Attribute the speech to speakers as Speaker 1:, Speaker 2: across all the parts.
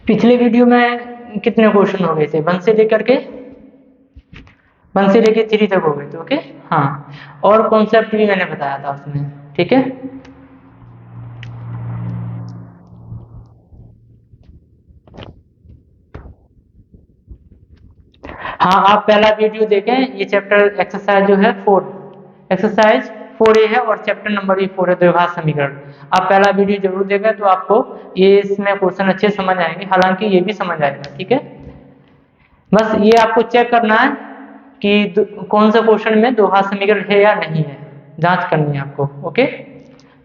Speaker 1: पिछले वीडियो में कितने क्वेश्चन हो गए थे? 1 से लेकर के 3 तक हो गए थे। ओके, हाँ, और कॉन्सेप्ट भी मैंने बताया था उसमें। ठीक है, हाँ, आप पहला वीडियो देखें। ये चैप्टर एक्सरसाइज जो है 4, एक्सरसाइज 4A है और चैप्टर नंबर भी 4 है, द्विघात समीकरण। आप पहला वीडियो जरूर देखें तो आपको ये इसमें क्वेश्चन अच्छे समझ आएंगे, हालांकि ये भी समझ आएगा। ठीक है, बस ये आपको चेक करना है कि कौन सा क्वेश्चन में द्विघात समीकरण है या नहीं है, जांच करनी है आपको। ओके,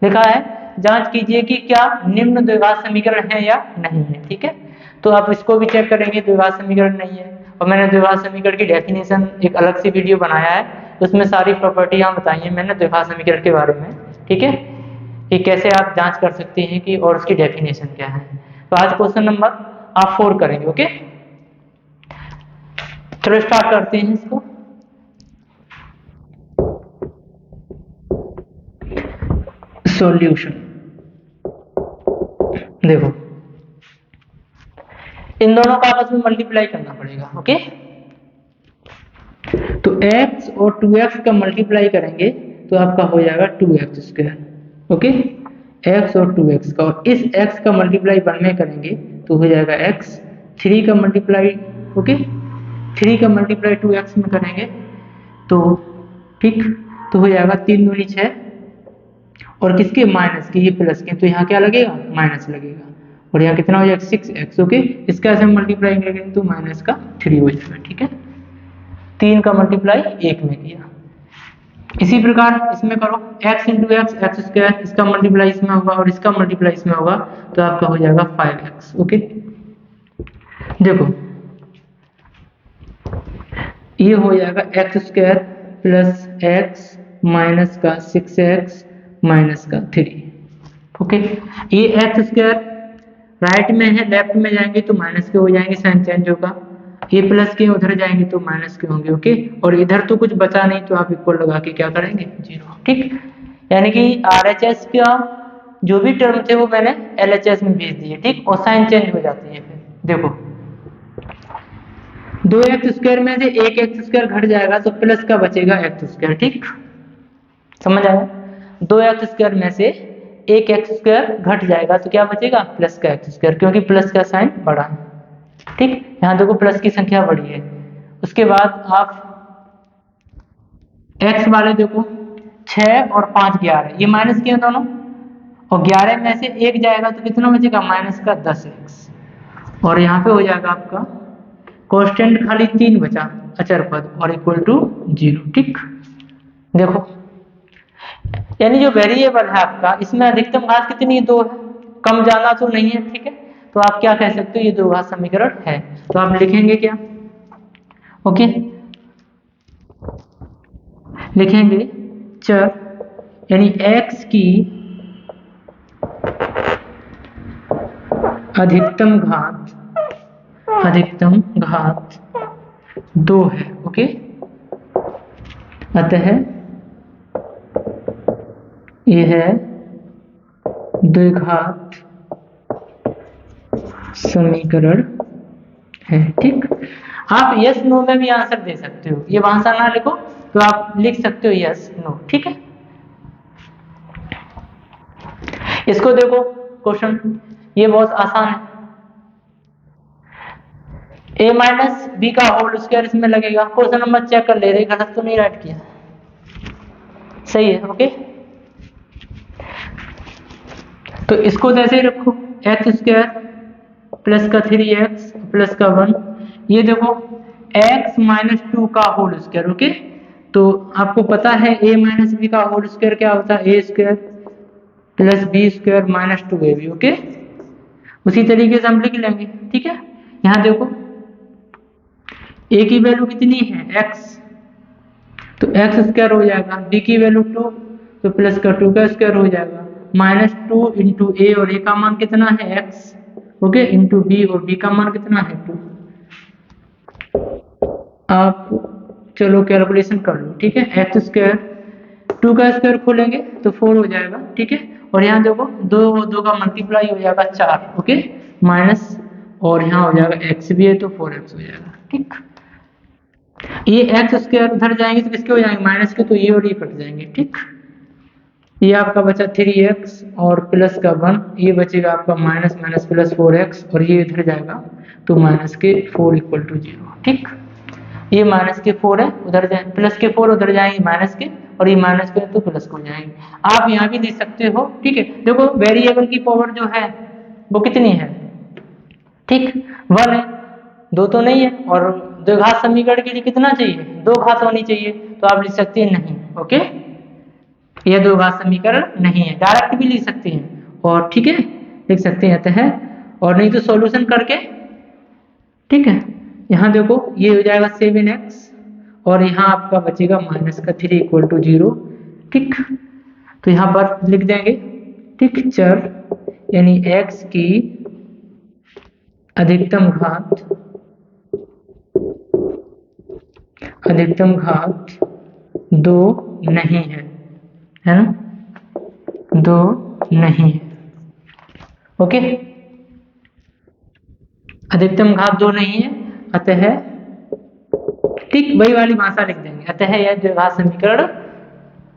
Speaker 1: लिखा है जांच कीजिए कि क्या निम्न द्विघात समीकरण है या नहीं है। ठीक है, तो आप इसको भी चेक करेंगे, द्विघात समीकरण नहीं है। और मैंने द्विघात समीकरण की डेफिनेशन एक अलग से वीडियो बनाया है, उसमें सारी प्रॉपर्टियां बताई हैं मैंने द्विघात समीकरण के बारे में। ठीक है, कि कैसे आप जांच कर सकते हैं कि और उसकी डेफिनेशन क्या है। तो आज क्वेश्चन नंबर आप 4 करेंगे। ओके, चलो स्टार्ट करते हैं इसको। सॉल्यूशन देखो, इन दोनों का आपस में मल्टीप्लाई करना पड़ेगा। ओके, तो x और 2x का मल्टीप्लाई करेंगे तो आपका हो जाएगा 2x स्क्वायर। ओके, x और 2x का, और इस x का मल्टीप्लाई 1 में करेंगे तो हो जाएगा x। 3 का मल्टीप्लाई, ओके, 3 का मल्टीप्लाई 2x में करेंगे तो ठीक, तो हो जाएगा 3 दूनी 6, और किसके? माइनस के, ये प्लस के, तो यहाँ क्या लगेगा? माइनस लगेगा। और यहाँ कितना हो जाएगा? 6x। ओके, इसका ऐसे मल्टीप्लाई करेंगे तो माइनस का 3 हो जाएगा। ठीक है, 3 का मल्टीप्लाई 1 में किया। इसी प्रकार इसमें करो, x into x, x square, इसका मल्टीप्लाई इसमें होगा और इसका मल्टीप्लाई इसमें होगा, तो आपका हो जाएगा 5x। ओके, देखो ये हो जाएगा x square plus x minus का 6x माइनस का 3। ओके, ये एक्स स्क्वायर राइट में है, लेफ्ट में जाएंगे तो माइनस के हो जाएंगे, साइन चेंज होगा। ये प्लस के उधर जाएंगे तो माइनस के होंगे। ओके, और इधर तो कुछ बचा नहीं तो आप इक्वल लगा के क्या करेंगे? 0। ठीक, यानी कि RHS का जो भी टर्म थे वो मैंने LHS में भेज दिए। ठीक, और साइन चेंज हो जाती है। फिर देखो 2x स्क्वायर में से एक एक्स स्क्वायर घट जाएगा तो प्लस का बचेगा एक्स स्क्वायर। ठीक, समझ आया? 2x स्क्वायर में से एक एक्स स्क्वायर घट जाएगा तो क्या बचेगा? प्लस का एक्स स्क्वायर, क्योंकि प्लस का साइन बड़ा है। ठीक, यहाँ देखो प्लस की संख्या बड़ी है। उसके बाद आप x वाले देखो 6 और 5 11, ये माइनस के हैं दोनों, और 11 में से एक जाएगा तो कितना बचेगा? माइनस का 10x। और यहाँ पे हो जाएगा आपका कांस्टेंट खाली 3 बचा, अचर पद, और इक्वल टू 0। ठीक, देखो यानी जो वेरिएबल है आपका, इसमें अधिकतम घात कितनी है? 2 है, कम जाना तो नहीं है। ठीक है, तो आप क्या कह सकते हो? ये द्विघात समीकरण है। तो आप लिखेंगे क्या? ओके, लिखेंगे चर यानी x की अधिकतम घात 2 है। ओके, अतः यह द्विघात समीकरण है। ठीक, आप यस नो में भी आंसर दे सकते हो, ये भाषा ना लिखो तो आप लिख सकते हो यस नो। ठीक है, इसको देखो क्वेश्चन, ये बहुत आसान है। a माइनस बी का होल स्क्वायर इसमें लगेगा। क्वेश्चन नंबर चेक कर ले रहे, गलत तो नहीं राइट किया? सही है। ओके, तो इसको जैसे ही रखो, एक्स स्क्वायर प्लस का 3x प्लस का 1, ये देखो x माइनस 2 का होल स्क्वायर। ओके, तो आपको पता है a माइनस बी का होल स्क्वायर क्या होता है? a square plus B square minus 2ab। Okay, उसी तरीके से हम लिख लेंगे। ठीक है, यहाँ देखो a की वैल्यू कितनी है? x, तो x स्क्वायर हो जाएगा, b की वैल्यू 2 तो प्लस का 2 का स्क्वायर हो जाएगा, माइनस 2 इंटू ए, और a का मान कितना है? x। ओके, इंटू b, और b का मान कितना है? 2। आप चलो कैलकुलेशन कर लो। ठीक है, एक्स स्क्वायर 2 का स्क्वायर खोलेंगे तो 4 हो जाएगा। ठीक है, और यहाँ देखो 2 का मल्टीप्लाई हो जाएगा 4। ओके, माइनस और यहाँ हो जाएगा x भी है तो 4x हो जाएगा। ठीक, ये एक्स स्क्वायर उधर जाएंगे तो किसके हो जाएंगे, माइनस के, तो ये और ये कट जाएंगे। ठीक, ये आपका बचा 3x और प्लस का 1, ये बचेगा आपका माइनस माइनस प्लस 4x, और ये इधर जाएगा तो माइनस के 4 इक्वल टू 0। ठीक, ये माइनस के 4 है, उधर जाए प्लस के 4, उधर जाएंगे माइनस के, और ये माइनस के तो प्लस को जाएंगे। आप यहाँ भी लिख सकते हो। ठीक है, देखो वेरिएबल की पावर जो है वो कितनी है, ठीक 1 है, 2 तो नहीं है, और द्विघात समीकरण के लिए कितना चाहिए, 2 घात होनी चाहिए, तो आप लिख सकते हैं नहीं। ओके, यह द्विघात समीकरण नहीं है, डायरेक्ट भी लिख सकते हैं, और ठीक है लिख सकते हैं अतः, और नहीं तो सॉल्यूशन करके। ठीक है, यहाँ देखो ये हो जाएगा 7x, और यहाँ आपका बचेगा माइनस का 3 इक्वल टू 0। ठीक, तो यहाँ पर लिख देंगे। ठीक, चर यानी x की अधिकतम घात 2 नहीं है ना, 2 नहीं है। ओके, अधिकतम घात 2 नहीं है, अतः ठीक वही वाली भाषा लिख देंगे, अतः यह द्विघात समीकरण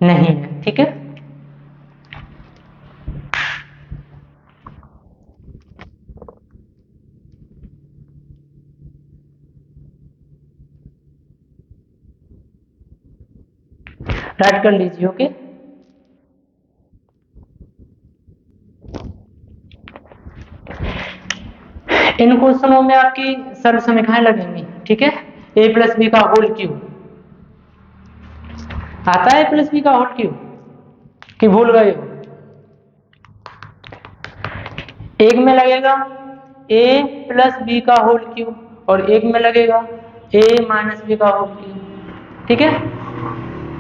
Speaker 1: नहीं है। ठीक है, राइट कर लीजिए। ओके, इन क्वेश्चनों में आपकी सर्व समीकरण लगेंगी। ठीक है, a प्लस बी का होल क्यूब आता है, प्लस बी का होल क्यूब कि भूल गए हो, एक में लगेगा a प्लस बी का होल क्यूब और एक में लगेगा a माइनस बी का होल क्यूब। ठीक है,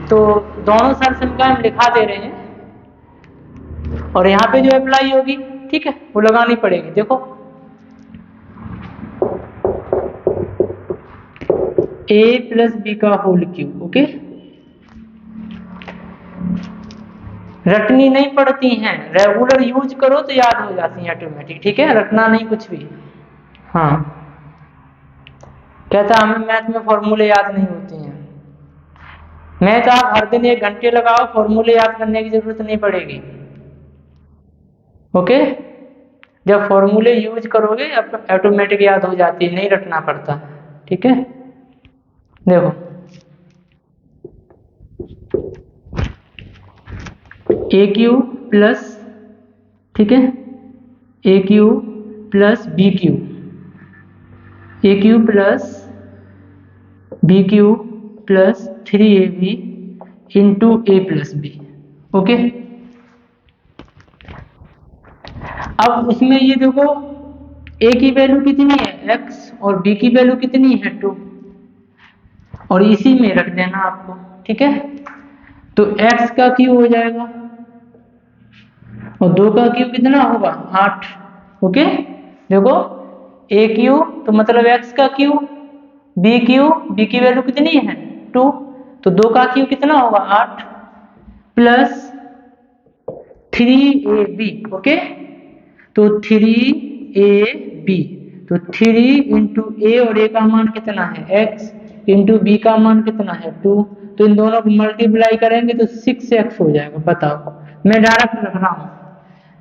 Speaker 1: तो दोनों सर्व समीकरण लिखा दे रहे हैं, और यहाँ पे जो अप्लाई होगी, ठीक है, वो लगानी पड़ेगी। देखो a प्लस बी का होल क्यूब। ओके, रटनी नहीं पड़ती हैं, रेगुलर यूज करो तो याद हो जाती हैं ऑटोमेटिक। ठीक है, रटना नहीं कुछ भी। हाँ, कहता हमें मैथ में फॉर्मूले याद नहीं होते हैं, मैथ आप हर दिन 1 घंटे लगाओ, फॉर्मूले याद करने की जरूरत नहीं पड़ेगी। ओके, जब फॉर्मूले यूज करोगे ऑटोमेटिक याद हो जाती है, नहीं रटना पड़ता। ठीक है, देखो ए क्यू प्लस, ठीक है, a cube plus b cube, a cube plus b cube plus 3ab into a plus b. Okay, अब उसमें ये देखो a की वैल्यू कितनी है x और b की वैल्यू कितनी है 2, और इसी में रख देना आपको। ठीक है, तो x का क्यूब हो जाएगा और 2 का क्यूब कितना होगा 8। ओके, देखो a क्यूब तो मतलब x का क्यूब, b क्यूब, b की वैल्यू कितनी है 2, तो 2 का क्यूब कितना होगा 8 प्लस 3ab। ओके, तो 3ab, तो 3 इंटू ए, और a का मान कितना है x, इंटू बी का मान कितना है 2, तो इन दोनों को मल्टीप्लाई करेंगे तो 6x हो जाएगा। बताओ, मैं डायरेक्ट रख रहा हूं,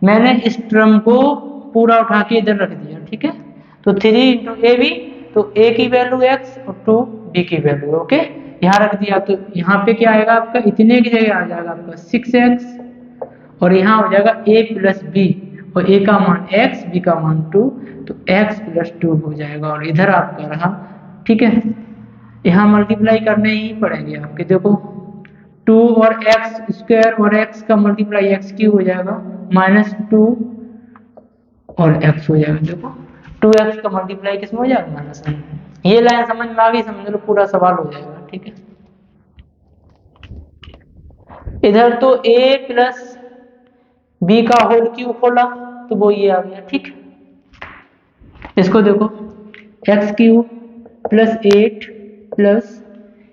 Speaker 1: मैंने इस टर्म को पूरा उठा के इधर रख दिया। ठीक है, तो 3 इंटू ए बी, तो a की वैल्यू x और 2 b की वैल्यू। ओके, यहाँ रख दिया, तो यहाँ पे क्या आएगा आपका, इतने की जगह आ जाएगा आपका 6x, और यहाँ हो जाएगा a प्लस बी, और a का मान x, b का मान 2, तो x प्लस 2 हो जाएगा, और इधर आपका रहा। ठीक है, यहाँ मल्टीप्लाई करने ही पड़ेंगे आपके। देखो 2 और x स्क्वायर और x का मल्टीप्लाई x क्यूब हो जाएगा, माइनस 2 और x हो जाएगा। देखो 2x का मल्टीप्लाई किसमें हो जाएगा, माइनस 1। ये लाइन समझ में आ गई, समझ लो पूरा सवाल हो जाएगा। ठीक है, इधर तो a प्लस b का होल क्यूब खोला तो वो ये आ गया। ठीक, इसको देखो x क्यूब प्लस 8 प्लस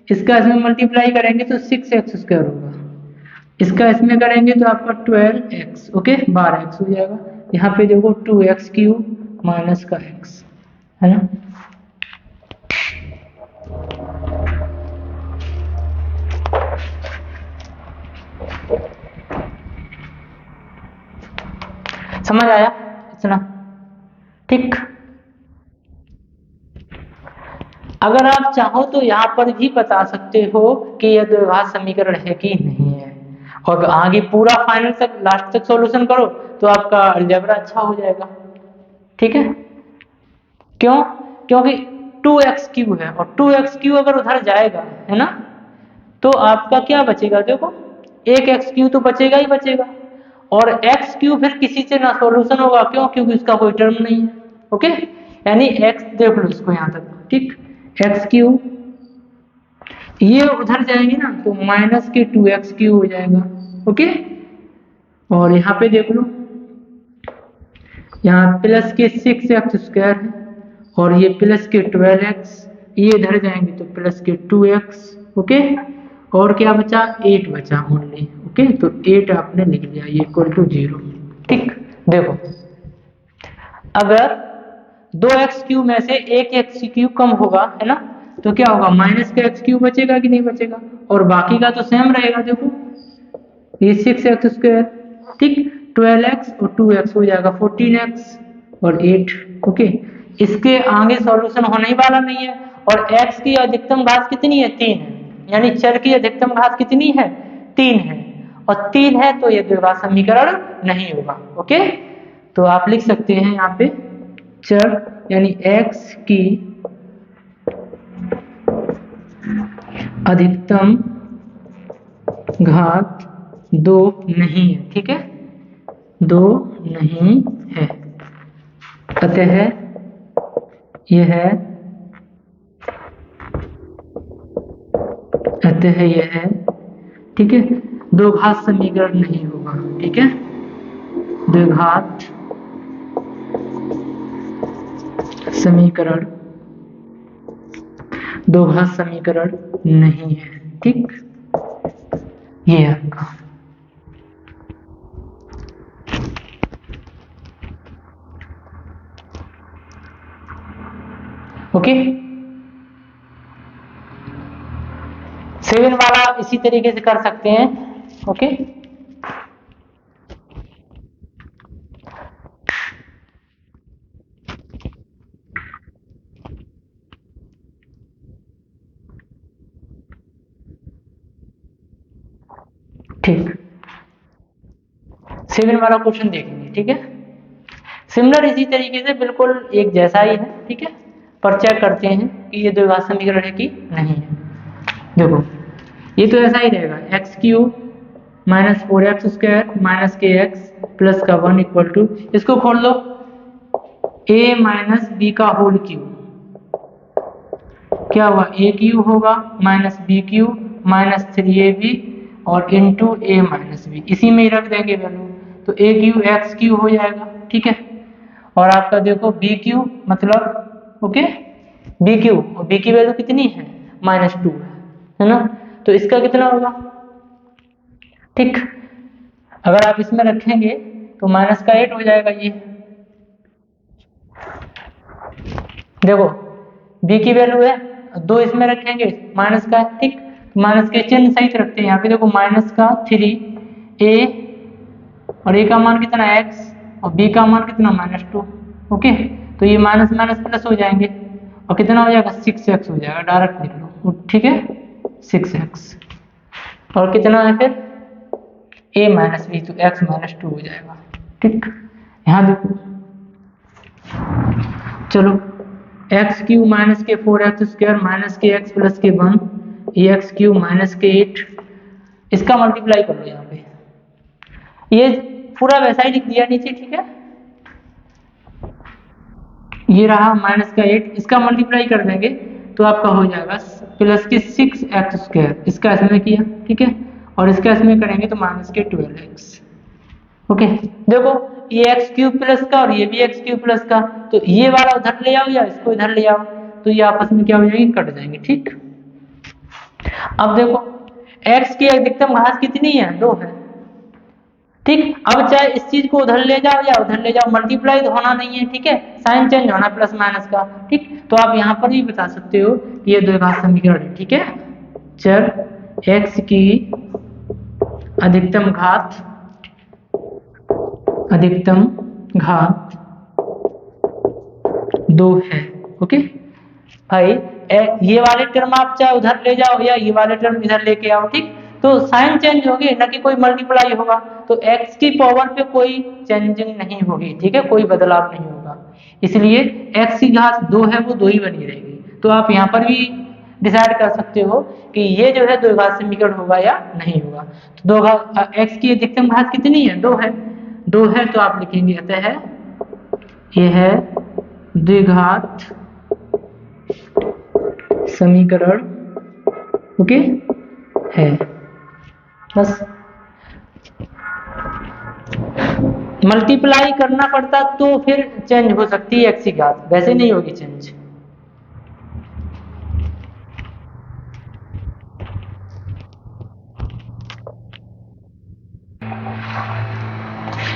Speaker 1: इसका इसमें मल्टीप्लाई करेंगे तो 6x स्क्वायर होगा, इसका इसमें करेंगे तो आपका 12x। ओके, 12x हो जाएगा। यहाँ पे देखो 2x क्यूब माइनस का x, है ना। समझ आया इतना, ठीक। अगर आप चाहो तो यहाँ पर भी बता सकते हो कि यह द्विघात समीकरण है कि नहीं है, और आगे पूरा फाइनल तक लास्ट तक सॉल्यूशन करो तो आपका अलजेब्रा अच्छा हो जाएगा, ठीक है। क्यों? क्योंकि 2x³ है, और 2x³ अगर उधर जाएगा, है ना, तो आपका क्या बचेगा, देखो एक x³ तो बचेगा ही बचेगा, और x³ फिर किसी से ना सॉल्यूशन होगा, क्यों? क्योंकि उसका कोई टर्म नहीं है, ओके। यानी x देख लो इसको यहाँ तक, ठीक। x³ ये उधर जाएंगे ना तो माइनस के 2x³ हो जाएगा, ओके। और यहाँ पे देख लो, यहाँ प्लस के 6x² है, और ये प्लस के 12x, ये इधर जाएंगे तो प्लस के 2x, ओके। और क्या बचा? 8 बचा ओनली, ओके। तो 8 आपने लिख दिया, ये इक्वल टू 0, ठीक। देखो अगर 2x³ में से एक x³ कम होगा, है ना, तो क्या होगा? माइनस का x³ बचेगा कि नहीं बचेगा, और बाकी का तो सेम रहेगा। देखो ये 6x², ठीक, 12x और 2x हो जाएगा 14x और 8, ओके। इसके आगे सॉल्यूशन होने ही वाला नहीं है, और x की अधिकतम घात कितनी है? 3 है, यानी चर की अधिकतम घात कितनी है? 3 है, और 3 है तो ये द्विघात समीकरण नहीं होगा, ओके। तो आप लिख सकते हैं यहाँ पे चर यानी x की अधिकतम घात 2 नहीं है, ठीक है, 2 नहीं है, अतः यह ठीक है, द्विघात समीकरण नहीं होगा, ठीक है, द्विघात समीकरण नहीं है, ठीक। ये है आपका, ओके। 7 वाला इसी तरीके से कर सकते हैं, ओके। ठीक, 7 वाला क्वेश्चन देखेंगे, ठीक है। सिमिलर इसी तरीके से बिल्कुल एक जैसा ही है, ठीक है, पर चेक करते हैं कि ये द्विघात समीकरण है कि नहीं है। देखो ये तो ऐसा ही रहेगा, x³ minus 4x² minus kx plus का 1 इक्वल टू, इसको खोल लो, a माइनस b का होल क्यूब, क्या हुआ? a³ होगा माइनस b³ माइनस 3ab और इंटू a माइनस b, इसी में ही रख देंगे वैल्यू, तो a³ x³ हो जाएगा, ठीक है। और आपका देखो b³ मतलब, ओके, b³ और b की वैल्यू कितनी है? -2 है ना, तो इसका कितना होगा? ठीक, अगर आप इसमें रखेंगे तो माइनस का 8 हो जाएगा। ये देखो b की वैल्यू है 2, इसमें रखेंगे माइनस का, ठीक, माइनस के चिन्ह सहित रखते हैं। यहाँ पे देखो माइनस का 3a और a का मान कितना x और b का मान कितना -2, ओके। तो ये माइनस माइनस प्लस हो जाएंगे और कितना हो जाएगा? 6x हो जाएगा, डायरेक्ट लिख लो, ठीक है, 6x। और कितना है फिर? a माइनस b, तो x -2 हो जाएगा, ठीक। यहाँ देखो, चलो x³ माइनस के 4x² माइनस के x प्लस के 1, ये x³ माइनस के 8, इसका मल्टीप्लाई कर लो यहाँ पे, ये पूरा वैसा ही लिख दिया नीचे, ठीक है। ये रहा माइनस का 8, इसका मल्टीप्लाई कर देंगे तो आपका हो जाएगा प्लस के 6x², इसका इसमें किया, ठीक है, और इसका इसमें करेंगे तो माइनस के 12x, ओके। देखो ये x³ प्लस का और ये भी x³ प्लस का, तो ये वाला उधर ले आओ या इसको इधर ले आओ, तो ये आपस में क्या हो जाएंगे? कट जाएंगे, ठीक। अब देखो x की अधिकतम घात कितनी है? 2 है, ठीक, अब चाहे इस चीज को उधर ले जाओ या उधर ले जाओ, मल्टीप्लाई तो होना नहीं है, ठीक है, साइन चेंज होना प्लस माइनस का। ठीक, तो आप यहाँ पर भी बता सकते हो कि ये द्विघात समीकरण है। ठीक है, चर x की अधिकतम घात दो है। ओके भाई, ये वाले टर्म आप चाहे उधर ले जाओ या ये वाले टर्म इधर लेके आओ, ठीक, तो साइन चेंज होगी ना कि कोई मल्टीप्लाई होगा, तो x की पावर पे कोई चेंजिंग नहीं होगी। ठीक है, कोई बदलाव नहीं होगा, इसलिए x की घात 2 है वो 2 ही बनी रहेगी। तो आप यहाँ पर भी डिसाइड कर सकते हो कि ये जो है द्विघात समीकरण होगा या नहीं होगा। तो दो घात x की अधिकतम घात कितनी है, 2 है, 2 है, तो आप लिखेंगे अतः यह है द्विघात समीकरण। ओके है, बस मल्टीप्लाई करना पड़ता तो फिर चेंज हो सकती है x की घात, वैसे नहीं होगी चेंज।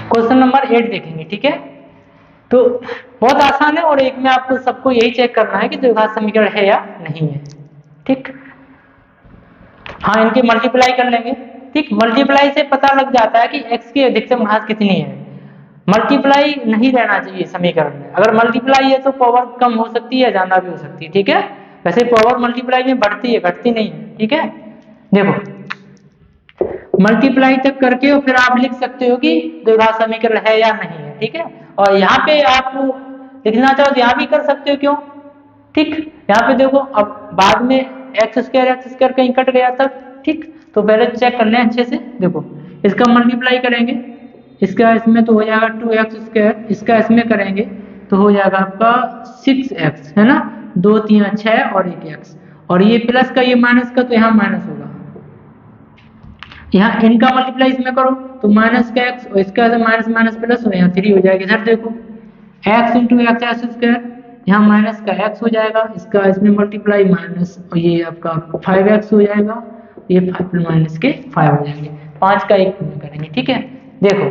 Speaker 1: क्वेश्चन नंबर 8 देखेंगे। ठीक है, तो बहुत आसान है और एक में आपको सबको यही चेक करना है कि द्विघात समीकरण है या नहीं है। ठीक, हाँ, इनके मल्टीप्लाई कर लेंगे। ठीक, मल्टीप्लाई से पता लग जाता है कि x की अधिकतम घात कितनी है। मल्टीप्लाई नहीं रहना चाहिए समीकरण में, अगर मल्टीप्लाई है तो पावर कम हो सकती है, ज्यादा भी हो सकती है। ठीक है, वैसे पावर मल्टीप्लाई में बढ़ती है, घटती नहीं है। ठीक है, देखो मल्टीप्लाई तक करके और फिर आप लिख सकते हो कि द्विघात समीकरण है या नहीं है। ठीक है, और यहाँ पे आप लिखना चाहो तो यहाँ भी कर सकते हो, क्यों। ठीक, यहाँ पे देखो अब बाद में एक्स स्क्वायर कहीं कट गया था। ठीक, तो पहले चेक कर लें अच्छे से। देखो इसका मल्टीप्लाई करेंगे, इसका इसमें तो हो जाएगा 2x², इसका इसमें करेंगे तो हो जाएगा आपका 6x, है ना, 2 3 6 और 1x, और ये प्लस का ये माइनस का, तो यहाँ माइनस होगा। यहाँ इनका मल्टीप्लाई इसमें करो तो माइनस का x और इसका माइनस माइनस प्लस हो, यहाँ 3 हो जाएगा। इधर देखो x इंटू x², यहाँ माइनस का x हो जाएगा, इसका इसमें मल्टीप्लाई माइनस, और ये आपका 5x हो जाएगा, ये 5 माइनस के 5 हो जाएंगे, 5 का 1 में करेंगे। ठीक है, देखो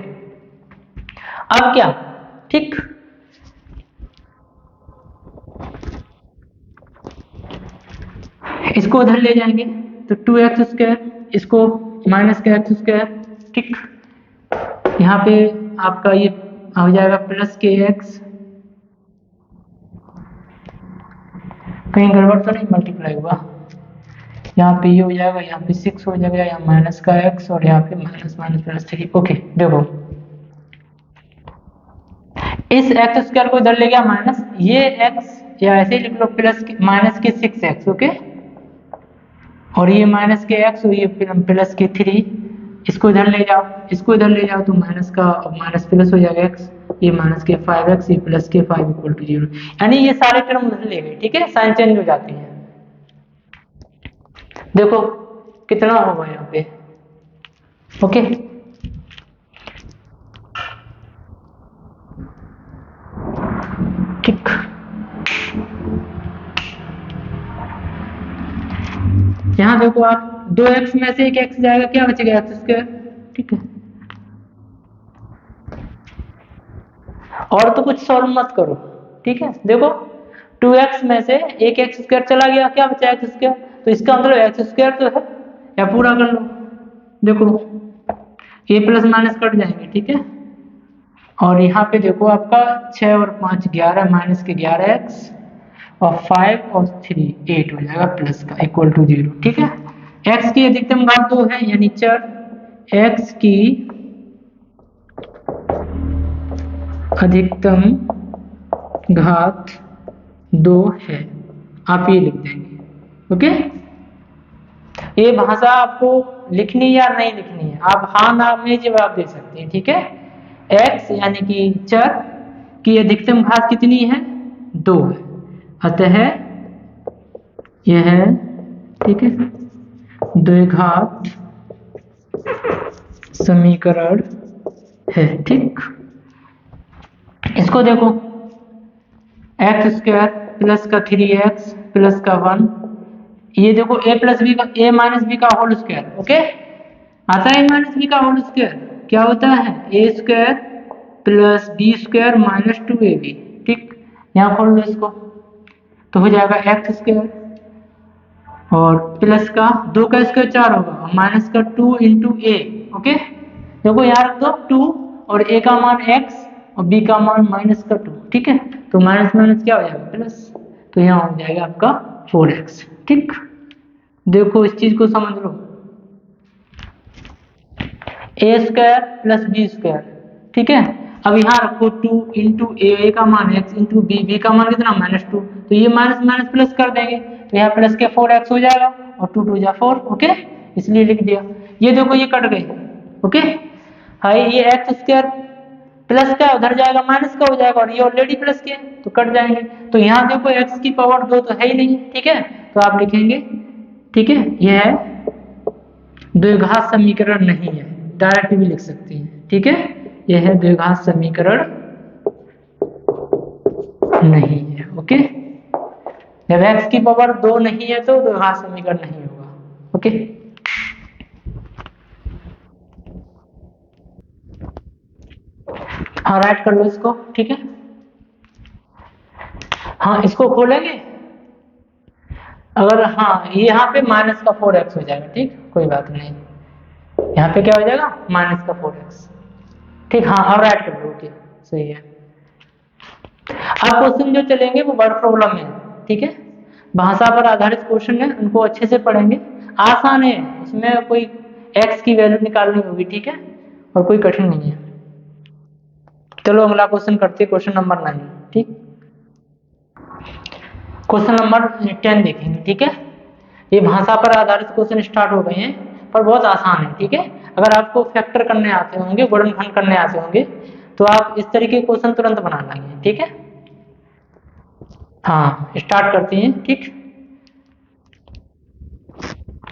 Speaker 1: अब क्या, ठीक, इसको उधर ले जाएंगे तो 2x², इसको माइनस का x²। ठीक, यहाँ पे आपका ये हो जाएगा प्लस के x, कहीं गड़बड़ तो नहीं मल्टीप्लाई हुआ, यहाँ पे ये हो जाएगा, यहाँ पे 6 हो जाएगा, यहाँ माइनस का x और यहाँ पे माइनस माइनस प्लस 3। ओके, देखो इस x² को इधर ले गया माइनस, ये x या ऐसे ही लिख लो प्लस माइनस के 6x। ओके, और ये माइनस के x और ये प्लस के 3, इसको इधर ले जाओ, इसको इधर ले जाओ तो माइनस का माइनस प्लस हो जाएगा x, ये माइनस के 5x, ये प्लस के 5 इक्वल टू 0, यानी ये सारे टर्म उधर ले गए। ठीक है, साइन चेंज हो जाती है। देखो कितना होगा यहाँ पे। ओके, ठीक, यहाँ देखो आप 2x में से एक x जाएगा, क्या बचेगा x²। ठीक है, और तो कुछ सॉल्व मत करो। ठीक है, देखो 2x में से एक x² चला गया, क्या बचा x², तो इसका मतलब x² तो है, या पूरा कर लो। देखो ये प्लस माइनस कट जाएंगे। ठीक है, और यहाँ पे देखो आपका 6 और 5 11, माइनस के 11x और 5 और 3 8 हो जाएगा, प्लस का इक्वल टू 0। ठीक है, x की अधिकतम घात 2 है, यानी चर x की अधिकतम घात 2 है, आप ये लिख देंगे। ओके, ये भाषा आपको लिखनी या नहीं लिखनी है, आप हाँ ना में जवाब दे सकते हैं। ठीक है, x यानी कि चर की अधिकतम घात कितनी है, 2 है, अतः यह है, ठीक है, द्विघात समीकरण है। ठीक, इसको देखो x² प्लस का 3x प्लस का 1, ये देखो a प्लस बी का, a माइनस बी का होल स्क्वायर। ओके, आता है a माइनस बी का होल स्क्वायर, क्या होता है a square plus B square minus 2ab। ठीक, यहाँ खोल लो इसको, तो हो जाएगा एक्स स्क्वायर और प्लस का 2 का स्क्वायर 4 होगा और माइनस का 2 इंटू ए। ओके, देखो यहाँ रख दो 2 और ए का मान x और b का मान माइनस का 2। ठीक है, तो माइनस माइनस क्या हो जाएगा प्लस, तो यहाँ हो जाएगा आपका 4x। ठीक, देखो इस चीज को समझ लो, ए स्क्वायर प्लस बी स्क्वायर। ठीक है, अब यहाँ रखो 2 इंटू ए का मान x इंटू बी का मान कितना माइनस 2, तो ये माइनस माइनस प्लस कर देंगे तो यहाँ प्लस के 4x हो जाएगा और 2 2 जा 4। ओके, इसलिए लिख दिया। ये देखो ये कट गई। ओके, हाई ये एक्स स्क्वायर प्लस का उधर जाएगा माइनस का हो जाएगा और ये ऑलरेडी प्लस के तो कट जाएंगे। तो यहाँ देखो x की पावर 2 तो है ही नहीं। ठीक है, तो आप लिखेंगे, ठीक है, यह है द्विघात समीकरण नहीं है, डायरेक्ट भी लिख सकते हैं। ठीक है, यह है द्विघात समीकरण नहीं है। ओके, जब x की पावर 2 नहीं है तो द्विघात समीकरण नहीं होगा। ओके, हाँ राइट कर लो इसको। ठीक है, हाँ इसको खोलेंगे, अगर हाँ यहाँ पे माइनस का 4x हो जाएगा। ठीक, कोई बात नहीं, यहाँ पे क्या हो जाएगा माइनस का 4x। ठीक, हाँ अब राइट कर लो। ओके, सही है। अब क्वेश्चन जो चलेंगे वो वर्ड प्रॉब्लम है। ठीक है, भाषा पर आधारित क्वेश्चन है, उनको अच्छे से पढ़ेंगे, आसान है, इसमें कोई x की वैल्यू निकालनी होगी। ठीक है, और कोई कठिन नहीं है। चलो अगला क्वेश्चन करते हैं, क्वेश्चन नंबर 9। ठीक, क्वेश्चन नंबर 10 देखेंगे। ठीक है, ये भाषा पर आधारित क्वेश्चन स्टार्ट हो गए हैं पर बहुत आसान है। ठीक है, अगर आपको फैक्टर करने आते होंगे, गुणनखंड करने आते होंगे तो आप इस तरीके के क्वेश्चन तुरंत बना लेंगे। ठीक है, हाँ स्टार्ट करते हैं। ठीक,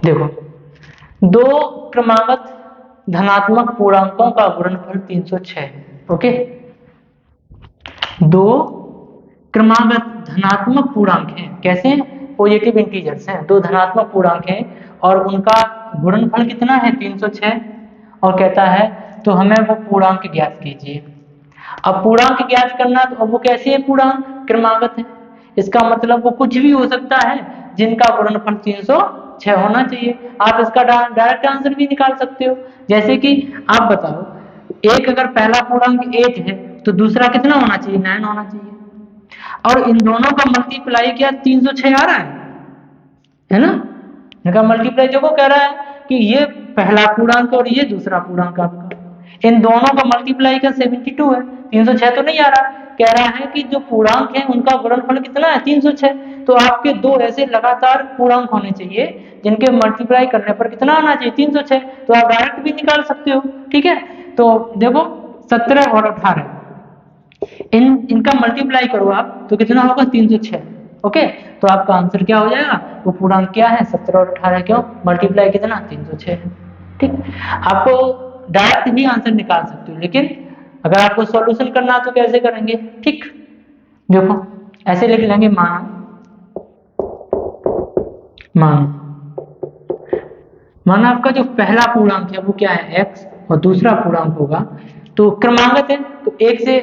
Speaker 1: देखो दो क्रमागत धनात्मक पूर्णांकों का गुणनफल 306। ओके, दो क्रमागत धनात्मक पूर्णांक हैं, कैसे पॉजिटिव इंटीजर्स हैं, दो धनात्मक पूर्णांक हैं और उनका गुणनफल कितना है 306 और कहता है तो हमें वो पूर्णांक ज्ञात कीजिए। अब पूर्णांक ज्ञात करना, तो अब वो कैसे है पूर्णांक क्रमागत है, इसका मतलब वो कुछ भी हो सकता है जिनका गुणनफल 306 होना चाहिए। आप इसका डायरेक्ट आंसर भी निकाल सकते हो, जैसे कि आप बताओ एक अगर पहला पूर्णांक 8 है तो दूसरा कितना होना चाहिए 9 होना चाहिए, और इन दोनों का मल्टीप्लाई किया 306 आ रहा है ना, इनका मल्टीप्लाई जो कह रहा है कि ये पहला पूर्णांक और ये दूसरा पूर्णांक आपका, इन दोनों का मल्टीप्लाई का 72 है, 306 तो नहीं आ रहा, कह रहा है कि जो पूर्णांक है उनका गुणनफल कितना है 306। तो आपके दो ऐसे लगातार पूर्णांक होने चाहिए जिनके मल्टीप्लाई करने पर कितना आना चाहिए 306, तो आप डायरेक्ट भी निकाल सकते हो। ठीक है, तो देखो 17 और 18 इनका मल्टीप्लाई करो आप तो कितना होगा 306। ओके, तो आपका आंसर क्या हो जाएगा, वो पूर्णांक क्या है 17 और 18, क्यों मल्टीप्लाई कितना 306 है। ठीक, आपको डायरेक्ट भी आंसर निकाल सकते हो, लेकिन अगर आपको सॉल्यूशन करना तो कैसे करेंगे। ठीक, देखो ऐसे लिख लेंगे माना आपका जो पहला पूर्णांक है वो क्या है x और दूसरा पूर्णांक होगा तो क्रमागत है तो एक से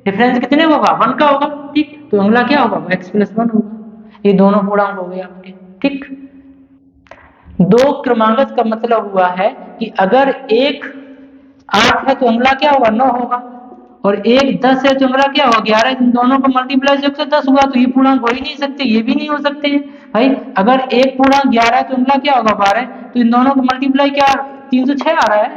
Speaker 1: डिफरेंस कितने होगा 1 का होगा। ठीक, तो अगला क्या होगा x + 1 होगा, ये दोनों पूर्णांक हो गए आपके। ठीक, दो क्रमागत का मतलब हुआ है कि अगर एक 8 है तो अगला क्या होगा 9 होगा, और एक 10 है तो अगला क्या होगा 11, इन दोनों का मल्टीप्लाई जब से 10 हुआ तो ये पूर्णांक हो ही नहीं सकते, ये भी नहीं हो सकते हैं भाई। अगर एक पूर्णांक 11 है तो अगला क्या होगा 12, तो इन दोनों का मल्टीप्लाई क्या 306 आ रहा है,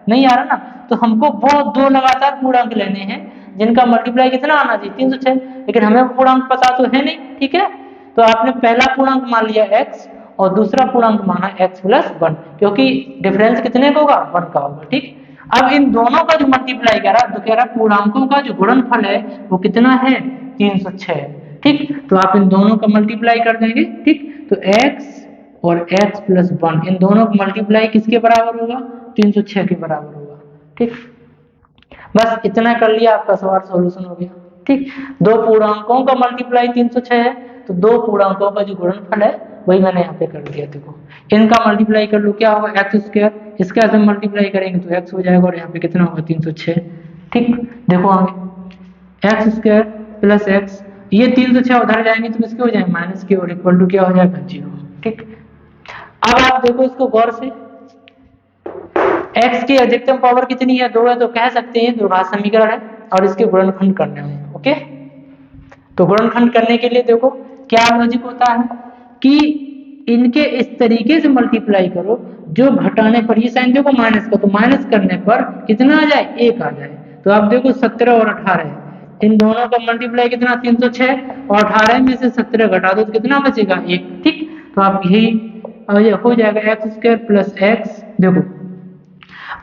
Speaker 1: नहीं आ रहा ना, तो हमको वो दो लगातार पूर्णांक लेने हैं जिनका मल्टीप्लाई कितना आना चाहिए 306, लेकिन हमें वो पूर्णांक पता तो है नहीं। ठीक है, तो आपने पहला पूर्णांक मान लिया x और दूसरा पूर्णांक माना x + 1, क्योंकि डिफरेंस कितने का होगा 1 का होगा। ठीक, अब इन दोनों का जो मल्टीप्लाई करा तो कह रहा पूर्णांकों का जो गुणनफल है वो कितना है 306। ठीक, तो आप इन दोनों का मल्टीप्लाई कर देंगे। ठीक, तो x और x + 1 इन दोनों का मल्टीप्लाई किसके बराबर होगा 306 के बराबर होगा। ठीक, बस इतना कर लिया, आपका सवाल सॉल्यूशन हो गया। ठीक, दो पूर्णांकों का मल्टीप्लाई 306 है तो दो पूर्णांकों का जो गुणनफल है वही मैंने यहाँ पे कर दिया। देखो इनका मल्टीप्लाई कर लो क्या होगा x² इसके साथ मल्टीप्लाई करेंगे तो x हो जाएगा और यहाँ पे कितना होगा 306। ठीक, देखो आगे एक्स स्क्वायर प्लस एक्स, ये 306 उधर जाएंगे तो किसके हो जाएंगे माइनस के, और इक्वल टू क्या हो जाएगा 0। ठीक, अब आप देखो इसको गौर से, x की अधिकतम पावर कितनी है 2 है, तो कह सकते हैं द्विघात समीकरण है और इसके गुणनखंड करने हैं। ओके, तो गुणनखंड करने के लिए देखो क्या लॉजिक होता है कि इनके इस तरीके से मल्टीप्लाई करो जो घटाने पर, ये साइन देखो माइनस का, तो माइनस करने पर कितना आ जाए 1 आ जाए। तो आप देखो 17 और 18 इन दोनों का मल्टीप्लाई कितना 306, और 18 में से 17 घटा दो तो कितना बचेगा 1। ठीक, तो आप यही हो जाएगा एक्स स्क्वायर प्लस एक्स। देखो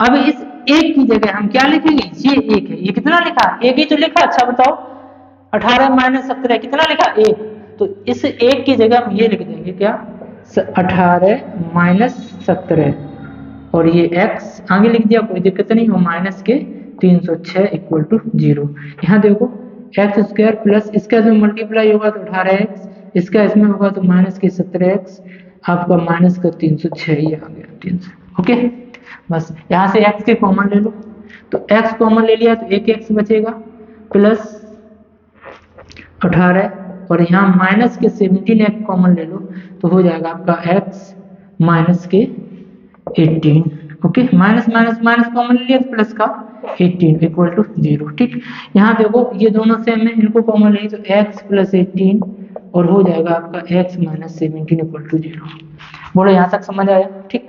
Speaker 1: अब इस एक की जगह हम क्या लिखेंगे, ये एक है, ये कितना लिखा एक ही तो लिखा। अच्छा बताओ 18 माइनस 17 कितना लिखा 1, तो इस एक की जगह हम ये लिख देंगे क्या 18 माइनस 17 और ये x आगे लिख दिया, कोई दिक्कत नहीं, और माइनस के 306 इक्वल टू 0। यहाँ देखो एक्स स्क्वायर प्लस इसका इसमें मल्टीप्लाई होगा तो 18x, इसका इसमें होगा तो माइनस के 17x, आपका माइनस का 306 ही आ गया 300। ओके, बस यहाँ से x के कॉमन ले लो, तो x कॉमन ले लिया तो एक x बचेगा प्लस 18 और यहाँ माइनस के 17 कॉमन ले लो तो हो जाएगा आपका x माइनस के 18। Okay, minus minus minus common ले लिया तो प्लस का 18 इक्वल टू 0। ठीक, यहाँ देखो ये दोनों सेम है, इनको कॉमन ले तो x प्लस 18 और हो जाएगा आपका x माइनस 17 इक्वल टू 0। बोलो यहाँ तक समझ आया। ठीक,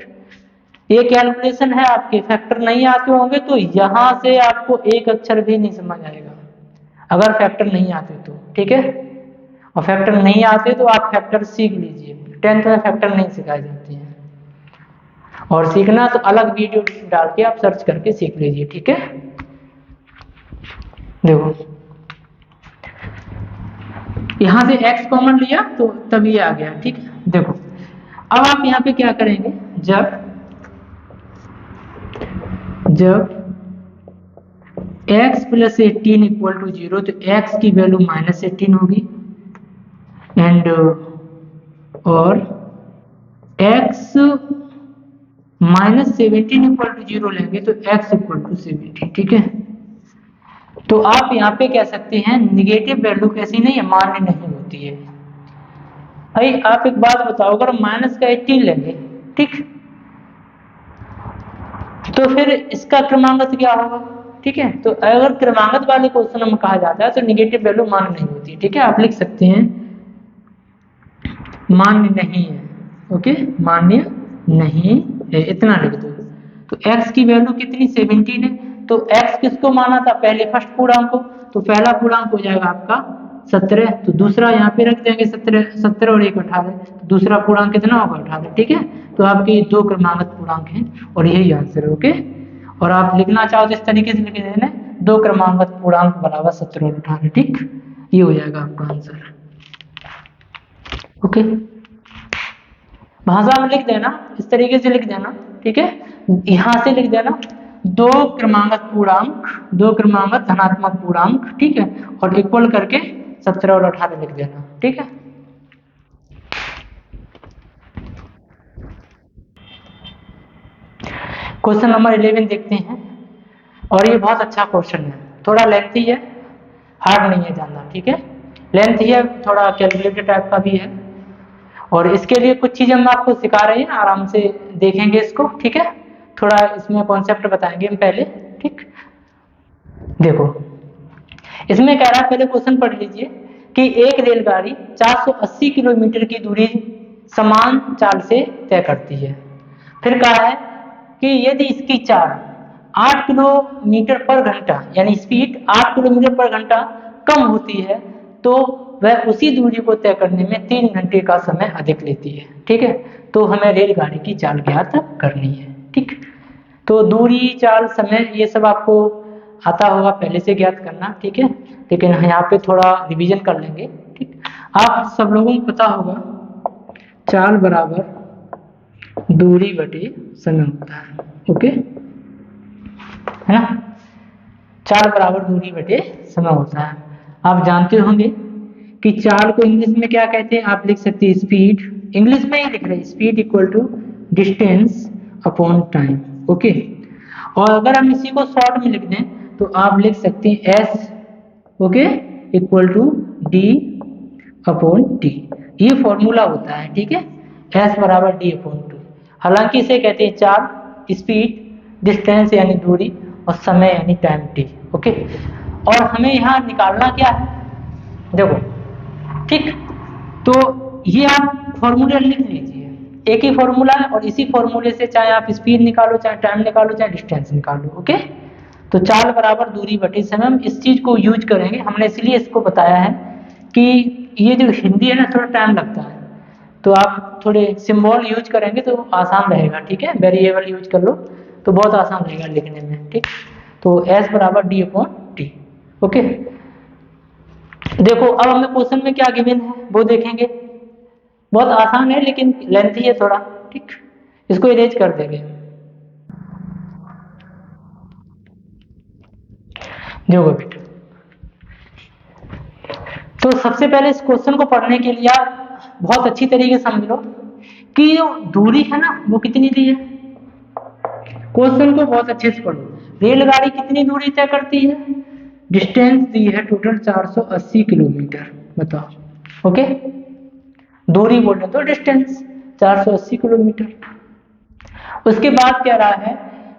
Speaker 1: ये कैलकुलेशन है आपके, फैक्टर नहीं आते होंगे तो यहाँ से आपको एक अक्षर भी नहीं समझ आएगा अगर फैक्टर नहीं आते तो। ठीक है, और फैक्टर नहीं आते तो आप फैक्टर सीख लीजिए, 10th में फैक्टर नहीं सिखाए जाते हैं, और सीखना तो अलग वीडियो डाल के आप सर्च करके सीख लीजिए। ठीक है, देखो यहां से x कॉमन लिया तो तब ये आ गया। ठीक है, देखो अब आप यहाँ पे क्या करेंगे, जब x प्लस 18 इक्वल टू 0 तो x की वैल्यू माइनस 18 होगी एंड और x माइनस 17 इक्वल टू 0 लेंगे तो x इक्वल टू 17। ठीक है, तो आप यहाँ पे कह सकते हैं निगेटिव वैल्यू कैसी नहीं है, मान्य नहीं होती है। भाई आप एक बात बताओ, अगर माइनस का 18 लेंगे ठीक तो फिर इसका क्रमांक क्या होगा। ठीक है, तो अगर क्रमांक वाले क्वेश्चन में कहा जाता है तो निगेटिव वैल्यू मान्य नहीं होती। ठीक है, आप लिख सकते हैं मान्य नहीं है। ओके, मान्य नहीं है, इतना लिख दो। तो x की वैल्यू कितनी 17 है, तो x किसको माना था पहले फर्स्ट पूर्णांक को, तो पहला पूर्णांक हो जाएगा आपका 17, तो दूसरा यहाँ पे रख देंगे 17 और 1 18, तो दूसरा पूर्णांक कितना होगा 18। ठीक है, तो आपके दो क्रमांगत पूर्णांक हैं और यही आंसर है। ओके, और आप लिखना चाहो तो इस तरीके से लिख देना, दो क्रमांगत पूर्णांक बराबर 17 और 18। ठीक, ये हो जाएगा आपका आंसर। ओके, भाषा में लिख देना, इस तरीके से लिख देना। ठीक है, यहां से लिख देना दो क्रमांगत पूर्णांक, दो क्रमांगत धनात्मक पूर्णांक। ठीक है, और इक्वल करके 17 और 18 लिख देना। ठीक है, क्वेश्चन नंबर 11 देखते हैं, और ये बहुत अच्छा क्वेश्चन है, थोड़ा लेंथी है, हार्ड नहीं है जानना। ठीक है, लेंथ है, थोड़ा कैलकुलेटर टाइप का भी है, और इसके लिए कुछ चीजें हम आपको सिखा रहे हैं, आराम से देखेंगे इसको। ठीक है, थोड़ा इसमें कॉन्सेप्ट बताएंगे हम पहले। ठीक, देखो इसमें कह रहा है, पहले क्वेश्चन पढ़ लीजिए कि एक रेलगाड़ी 480 किलोमीटर की दूरी समान चाल से तय करती है। फिर कहा है कि यदि इसकी चाल 8 किलोमीटर पर घंटा यानी स्पीड 8 किलोमीटर पर घंटा कम होती है तो वह उसी दूरी को तय करने में 3 घंटे का समय अधिक लेती है। ठीक है, तो हमें रेलगाड़ी की चाल ज्ञात करनी है। ठीक, तो दूरी, चाल, समय ये सब आपको आता होगा पहले से ज्ञात करना। ठीक है, लेकिन यहाँ पे थोड़ा रिवीजन कर लेंगे। ठीक, आप सब लोगों को पता होगा चाल बराबर दूरी बटे समय होता है। ओके, है ना, चाल बराबर दूरी बटे समय होता है। आप जानते होंगे कि चाल को इंग्लिश में क्या कहते हैं, आप लिख सकते हैं स्पीड, इंग्लिश में ही लिख रहे हैं, speed equal to distance upon time. Okay. और अगर हम इसी को शॉर्ट में लिख दें तो आप लिख सकते हैं S, okay, equal to D upon T. ये फॉर्मूला होता है, ठीक है, एस बराबर डी अपॉन टी। हालांकि इसे कहते हैं चाल, स्पीड, डिस्टेंस यानी दूरी, और समय यानी टाइम टी, ओके। और हमें यहाँ निकालना क्या है, देखो, ठीक, तो ये आप फॉर्मूला लिख लीजिए, एक ही फॉर्मूला है, और इसी फॉर्मूले से चाहे आप स्पीड निकालो, चाहे टाइम निकालो, चाहे डिस्टेंस निकालो, ओके। तो चाल बराबर दूरी बटे समय, हम इस चीज को यूज करेंगे, हमने इसलिए इसको बताया है कि ये जो हिंदी है ना थोड़ा टाइम लगता है, तो आप थोड़े सिंबल यूज करेंगे तो आसान रहेगा, ठीक है, वेरिएबल यूज कर लो तो बहुत आसान रहेगा लिखने में, ठीक। तो एस बराबर डी अपॉन टी, ओके। देखो अब हमें क्वेश्चन में क्या गिवन है वो देखेंगे, बहुत आसान है लेकिन लेंथी है थोड़ा, ठीक, इसको इरेज कर देंगे। देखो बेटा, तो सबसे पहले इस क्वेश्चन को पढ़ने के लिए आप बहुत अच्छी तरीके से समझ लो कि जो दूरी है ना वो कितनी दी है। क्वेश्चन को बहुत अच्छे से पढ़ो। रेलगाड़ी कितनी दूरी तय करती है, डिस्टेंस दी है टोटल 480 किलोमीटर, बताओ, ओके। दूरी बोले तो डिस्टेंस 480 किलोमीटर। उसके बाद कह रहा है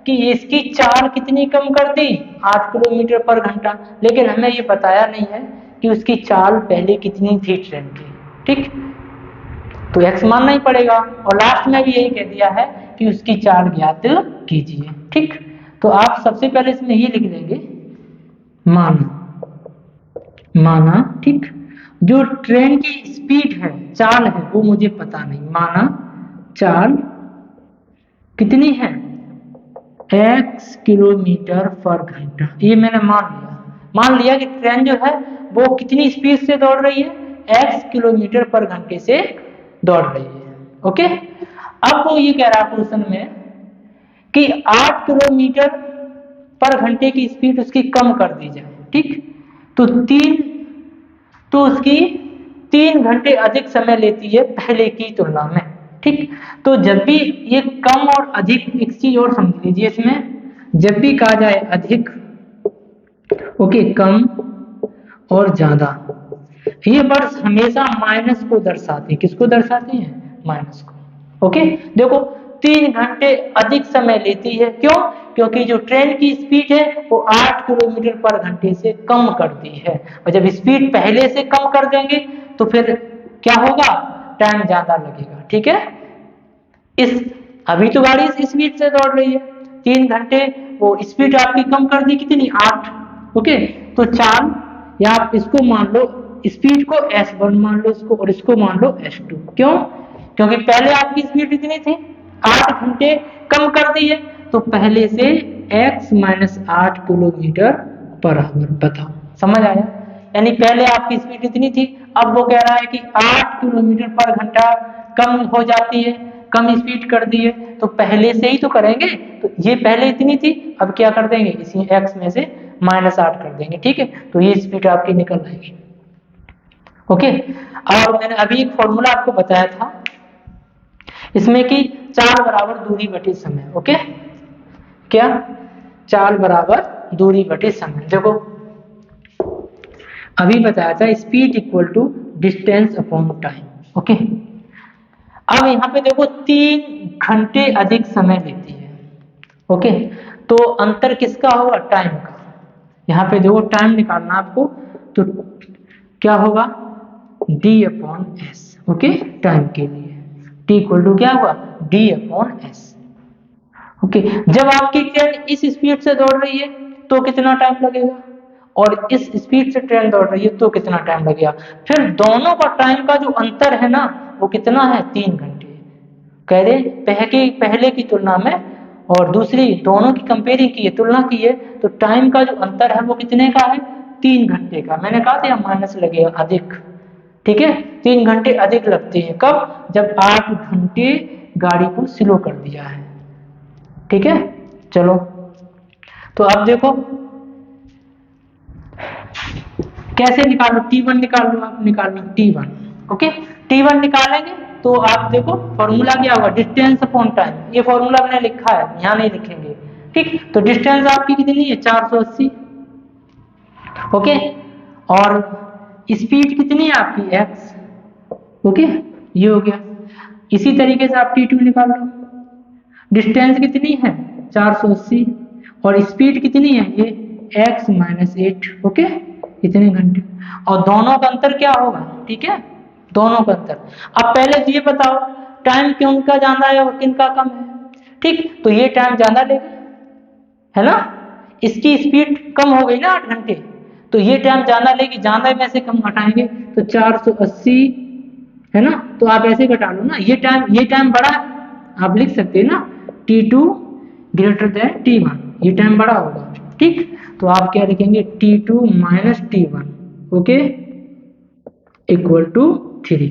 Speaker 1: कि इसकी चाल कितनी कम कर दी, 8 किलोमीटर पर घंटा, लेकिन हमें ये बताया नहीं है कि उसकी चाल पहले कितनी थी ट्रेन की, ठीक, तो एक्स मानना ही पड़ेगा, और लास्ट में भी यही कह दिया है कि उसकी चाल ज्ञात कीजिए, ठीक। तो आप सबसे पहले इसमें ये लिख देंगे माना, ठीक, जो ट्रेन की स्पीड है, चाल है, वो मुझे पता नहीं, माना चाल कितनी है, x किलोमीटर पर घंटा, ये मैंने मान लिया कि ट्रेन जो है वो कितनी स्पीड से दौड़ रही है, x किलोमीटर पर घंटे से दौड़ रही है, ओके। अब वो ये कह रहा है क्वेश्चन में कि 8 किलोमीटर पर घंटे की स्पीड उसकी कम कर दी जाए, ठीक, तो उसकी 3 घंटे अधिक समय लेती है पहले की तुलना में, ठीक। तो जब भी ये कम और अधिक, एक चीज और समझ लीजिए इसमें, जब भी कहा जाए अधिक, ओके, कम और ज्यादा, ये वर्ड्स हमेशा माइनस को दर्शाते हैं, किसको दर्शाते हैं, माइनस को, ओके। देखो 3 घंटे अधिक समय लेती है, क्यों, क्योंकि जो ट्रेन की स्पीड है वो 8 किलोमीटर पर घंटे से कम कर दी है, और जब स्पीड पहले से कम कर देंगे तो फिर क्या होगा, टाइम ज्यादा लगेगा, ठीक है। अभी तो गाड़ी इस स्पीड से दौड़ रही है, 3 घंटे वो स्पीड आपकी कम कर दी, कितनी, 8, ओके। तो चाल, या आप इसको मान लो, स्पीड को S1 मान लो इसको, और इसको मान लो S2, क्यों, क्योंकि पहले आपकी स्पीड कितनी थी, 8 घंटे कम कर दी है, तो पहले से x minus 8 kilometre per hour, बताओ, समझ आया। यानी पहले आपकी स्पीड कितनी थी, अब वो कह रहा है कि 8 किलोमीटर पर घंटा कम हो जाती है, कम स्पीड कर दी है, तो पहले से ही तो करेंगे, तो ये पहले इतनी थी, अब क्या कर देंगे, इसी x में से -8 कर देंगे, ठीक है, तो ये स्पीड आपकी निकल आएगी, ओके। और मैंने अभी एक फॉर्मूला आपको बताया था इसमें कि चाल बराबर दूरी बटे समय, ओके, क्या, चाल बराबर दूरी बटे समय। देखो अभी बताया था speed equal to distance upon time, okay. अब यहाँ पे देखो 3 घंटे अधिक समय लेती है, ओके, तो अंतर किसका होगा, टाइम का। यहाँ पे देखो टाइम निकालना आपको, तो क्या होगा, d upon S, okay, time के लिए t इक्वल टू क्या होगा, d अपॉन एस, ओके। जब आपकी ट्रेन इस स्पीड से दौड़ रही है तो कितना टाइम लगेगा, और इस स्पीड से ट्रेन दौड़ रही है तो कितना टाइम लगेगा, फिर दोनों का टाइम का जो अंतर है ना वो कितना है, 3 घंटे। कह रहे पहले की तुलना में और दूसरी, दोनों की कंपेयरिंग की है, तुलना की है, तो टाइम का जो अंतर है वो कितने का है, 3 घंटे का। मैंने कहा था माइनस लगेगा, अधिक, ठीक है, 3 घंटे अधिक लगते हैं, कब, जब 8 घंटे गाड़ी को स्लो कर दिया है, ठीक है। चलो तो अब देखो कैसे निकालो, T1 निकाल लो, आप निकाल लो T1, ओके। T1 निकालेंगे तो आप देखो फॉर्मूला क्या होगा, डिस्टेंस अपॉन टाइम। ये फॉर्मूला मैंने लिखा है, यहाँ नहीं लिखेंगे, ठीक। तो डिस्टेंस आपकी कितनी है, 480, ओके। और स्पीड कितनी है आपकी, x, ओके, ये हो गया। इसी तरीके से आप t2 निकाल लो। डिस्टेंस कितनी है, 480, और स्पीड कितनी है, ये x माइनस 8, ओके, इतने घंटे। और दोनों का अंतर क्या होगा, ठीक है, दोनों का अंतर। अब पहले तो ये बताओ टाइम किनका ज्यादा है और किनका कम है, ठीक। तो ये टाइम ज्यादा लेगी, है ना, इसकी स्पीड कम हो गई ना 8 घंटे, तो ये टाइम ज्यादा लेगी, ज्यादा में से कम घटाएंगे तो 480, है ना। तो आप ऐसे घटा लो ना, ये टाइम बड़ा है, आप लिख सकते हैं ना t2 ग्रेटर देन t1, ये टाइम बड़ा होगा, ठीक। तो आप क्या लिखेंगे, t2 minus t1, okay, equal to 3।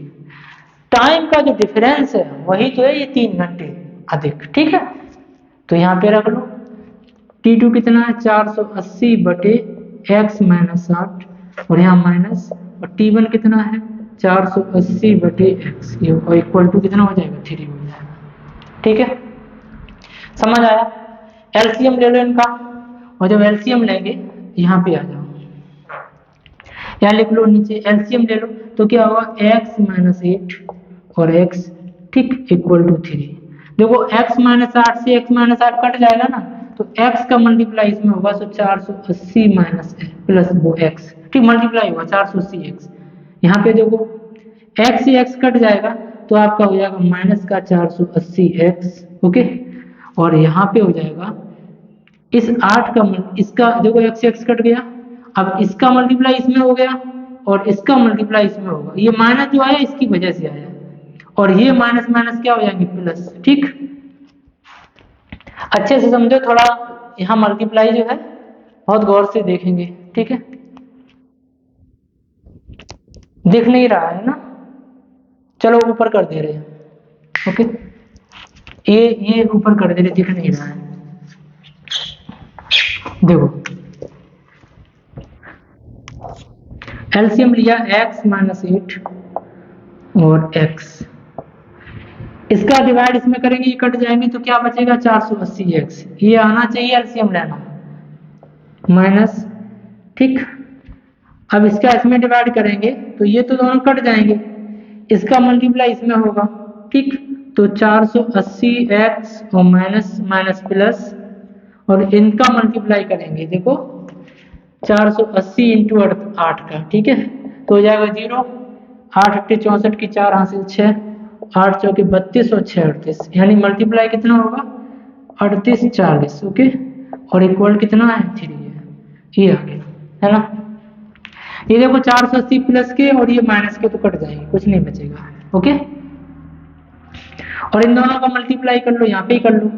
Speaker 1: Time का जो डिफरेंस है वही तो है ये 3 घंटे अधिक, ठीक है। तो यहाँ पे रख लो t2 कितना है, 480 बटे x माइनस 8, और यहाँ माइनस, और t1 कितना है, 480 बटे x, ये इक्वल टू कितना हो जाएगा, 3 हो जाएगा, ठीक है। समझ आया। एलसीएम ले लो इनका, और जब एलसीएम लेंगे यहाँ पे आ जाओ, यहाँ लिख लो नीचे एलसीएम ले लो, तो क्या होगा, x माइनस 8 और x, ठीक, इक्वल टू 3। देखो x माइनस 8 से x माइनस 8 कट जाएगा ना, तो x का मल्टीप्लाई इसमें होगा, तो 480 माइनस प्लस वो x, ठीक, मल्टीप्लाई होगा 480 x। यहाँ पे देखो x से x कट जाएगा, तो आपका हो जाएगा माइनस का 480 x, ओके। और यहाँ पे हो जाएगा इस 8 का इसका देखो x से x कट गया, अब इसका मल्टीप्लाई इसमें हो गया और इसका मल्टीप्लाई इसमें होगा, ये माइनस जो आया इसकी वजह से आया, और ये माइनस माइनस क्या हो जाएंगे, प्लस, ठीक। अच्छे से समझो थोड़ा, यहाँ मल्टीप्लाई जो है बहुत गौर से देखेंगे, ठीक है। दिख नहीं रहा है ना, चलो ऊपर कर दे रहे हैं, ओके, ये ऊपर कर दे रहे, दिख नहीं रहा है, देखो एलसीएम लिया x माइनस 8 और x, इसका डिवाइड इसमें करेंगे, ये कट जाएंगे तो क्या बचेगा, 480x, ये आना चाहिए एलसीएम लेना, माइनस, ठीक। अब इसका इसमें डिवाइड करेंगे तो ये तो दोनों कट जाएंगे, इसका मल्टीप्लाई इसमें होगा, ठीक। तो 480x और माइनस माइनस प्लस, और इनका मल्टीप्लाई करेंगे, देखो 480 इंटू 8 का, ठीक है, तो हो जाएगा 0, 8 8 64 की 4 हासिल 6, 8 चौके 32 और 6 38, यानी मल्टीप्लाई कितना होगा, 38 40, ओके, और इक्वल कितना है, 3 है, ये आ गया, है ना। ये देखो 480 प्लस के और ये माइनस के तो कट जाएंगे, कुछ नहीं बचेगा, ओके। और इन दोनों का मल्टीप्लाई कर लो, यहाँ पे ही कर लो,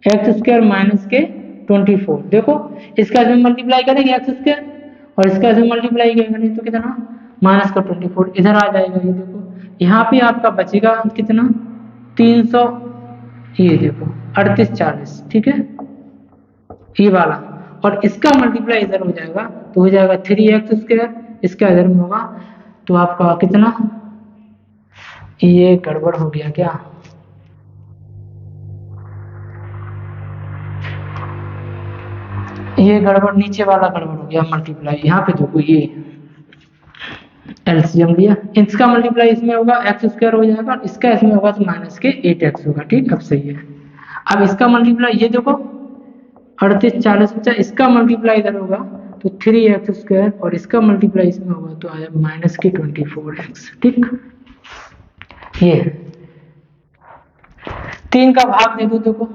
Speaker 1: 8x² माइनस के 24, देखो इसका इसमें मल्टीप्लाई करेंगे x² और इसका इसमें मल्टीप्लाई करेंगे तो कितना, माइनस का 24 इधर आ जाएगा, ये देखो यहाँ पे आपका बचेगा कितना, 300, ये देखो 38 40, ठीक है, ये वाला, और इसका मल्टीप्लाई इधर हो जाएगा तो हो जाएगा 3x², इसका इधर में होगा, तो आपका कितना, ये गड़बड़ हो गया क्या, ये गड़बड़ नीचे वाला गड़बड़ हो गया, मल्टीप्लाई यहाँ पे देखो, ये एलसीएम लिया, इसका मल्टीप्लाई इसमें होगा x² हो जाएगा, इसका इसमें होगा तो माइनस के 8x होगा, ठीक, अब सही है। अब इसका मल्टीप्लाई ये देखो 38 40 बचा, इसका मल्टीप्लाई इधर होगा तो 3x² और इसका मल्टीप्लाई इसमें होगा तो आया माइनस के 24x, ठीक। ये 3 का भाग दे दो, देखो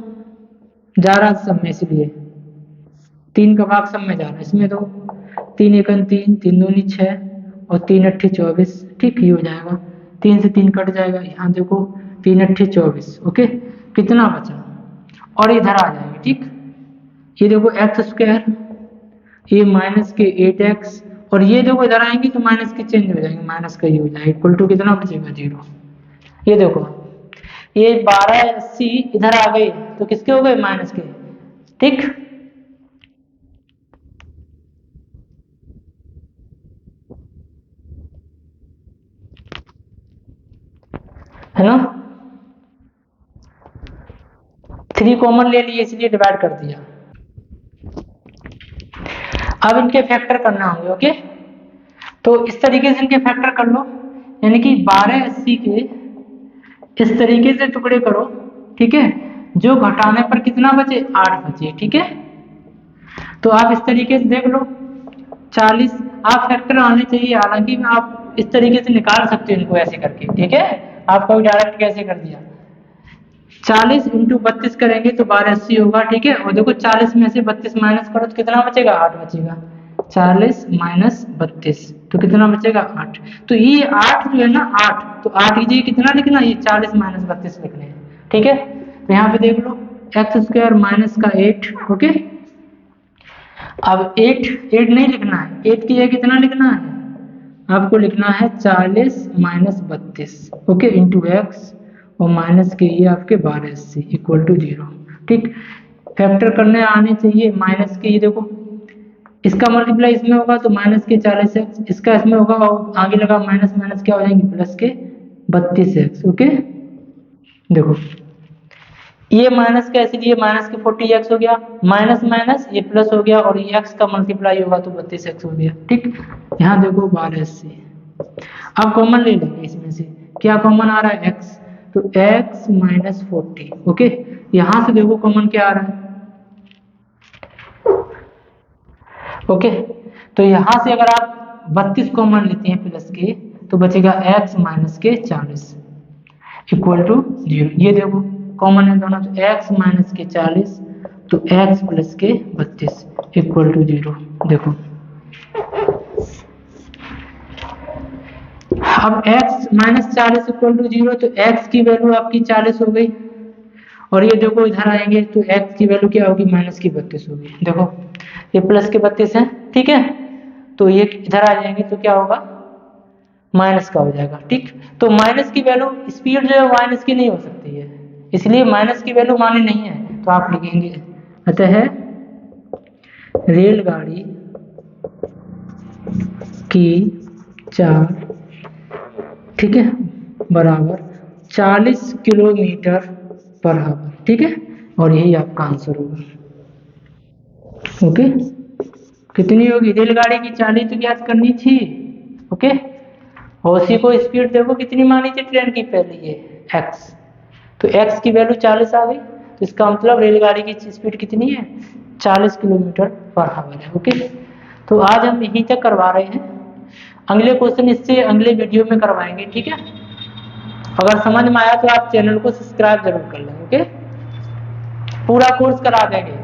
Speaker 1: जा रहा सब में, इसलिए 3 का भाग सब में जा रहा है, इसमें दो 3 1 3 3 2 6 और 3 8 24, ठीक, ये हो जाएगा, 3 से 3 कट जाएगा, यहाँ देखो 3 8 24, ओके, कितना बचा, और इधर आ जाएगा, ठीक। ये देखो x², ये माइनस के 8x, और ये देखो इधर आएंगे तो माइनस के चेंज हो जाएंगे, माइनस का ये हो जाएगा, इक्वल टू कितना बचेगा, 0। ये देखो ये 1280 इधर आ गए तो किसके हो गए, माइनस के, ठीक। है ना। 3 कॉमन ले लिए इसलिए डिवाइड कर दिया। अब इनके फैक्टर करना होंगे। ओके, तो इस तरीके से इनके फैक्टर कर लो, यानी कि 1280 के इस तरीके से टुकड़े करो, ठीक है। जो घटाने पर कितना बचे, 8 बचे, ठीक है। तो आप इस तरीके से देख लो, 40 आप फैक्टर आने चाहिए, हालांकि आप इस तरीके से निकाल सकते हो इनको ऐसे करके, ठीक है। आपका भी डायरेक्ट कैसे कर दिया, 40 इंटू 32 करेंगे तो 1280 होगा, ठीक है। और देखो 40 में से 32 माइनस करो तो कितना बचेगा, 8 बचेगा। 40 माइनस 32 तो कितना बचेगा, 8। तो ये 8 जो है ना, 8 तो 8 की जगह कितना लिखना, ये 40 माइनस 32 लिखने हैं, ठीक है। तो यहाँ पे देख लो एक्स स्क्वायर माइनस का 8, ओके। अब 8 नहीं लिखना है, 8 की जगह कितना लिखना है, आपको लिखना है 40 माइनस 32, ओके, इंटू एक्स और माइनस के ये आपके 1280 इक्वल टू 0, ठीक। फैक्टर करने आने चाहिए, माइनस के ये देखो इसका मल्टीप्लाई इसमें होगा तो माइनस के 40x, इसका इसमें होगा और आगे लगा माइनस माइनस क्या हो जाएंगे, प्लस के 32x, ओके। देखो ये माइनस का इसलिए माइनस के 40x हो गया, माइनस माइनस ये प्लस हो गया और ये x का मल्टीप्लाई होगा तो 32x हो गया, ठीक। यहाँ देखो 1280, अब कॉमन ले लेंगे इसमें से, क्या कॉमन आ रहा है, x, तो x माइनस 40, ओके। यहाँ से देखो कॉमन क्या आ रहा है, ओके। तो यहाँ से अगर आप 32 कॉमन लेते हैं प्लस के तो बचेगा x माइनस के 40 इक्वल टू 0। ये देखो कॉमन है दोनों, तो x माइनस के 40 तो x प्लस के 32 इक्वल टू 0। देखो अब x माइनस 40 इक्वल टू 0, तो x की वैल्यू आपकी 40 हो गई और ये देखो इधर आएंगे तो x की वैल्यू क्या होगी, माइनस की 32 होगी। देखो ये प्लस के 32 है, ठीक है। तो ये इधर आ जाएंगे तो क्या होगा, माइनस का हो जाएगा, ठीक। तो माइनस की वैल्यू स्पीड जो है माइनस की नहीं हो सकती है, इसलिए माइनस की वैल्यू मानी नहीं है, तो आप लिखेंगे अतः रेलगाड़ी की चाल, ठीक है, बराबर 40 किलोमीटर पर आवर, ठीक है। और यही आपका आंसर होगा, ओके। कितनी होगी, रेलगाड़ी की चाल तो ज्ञात करनी थी, ओके। और उसी को स्पीड देखो कितनी मानी थी ट्रेन की पहले, ये x, तो x की वैल्यू 40 आ गई, तो इसका मतलब रेलगाड़ी की स्पीड कितनी है, 40 किलोमीटर पर आवर है, ओके। तो आज हम यहीं तक करवा रहे हैं, अगले क्वेश्चन इससे अगले वीडियो में करवाएंगे, ठीक है। अगर समझ में आया तो आप चैनल को सब्सक्राइब जरूर कर लें, ओके। पूरा कोर्स करा देंगे।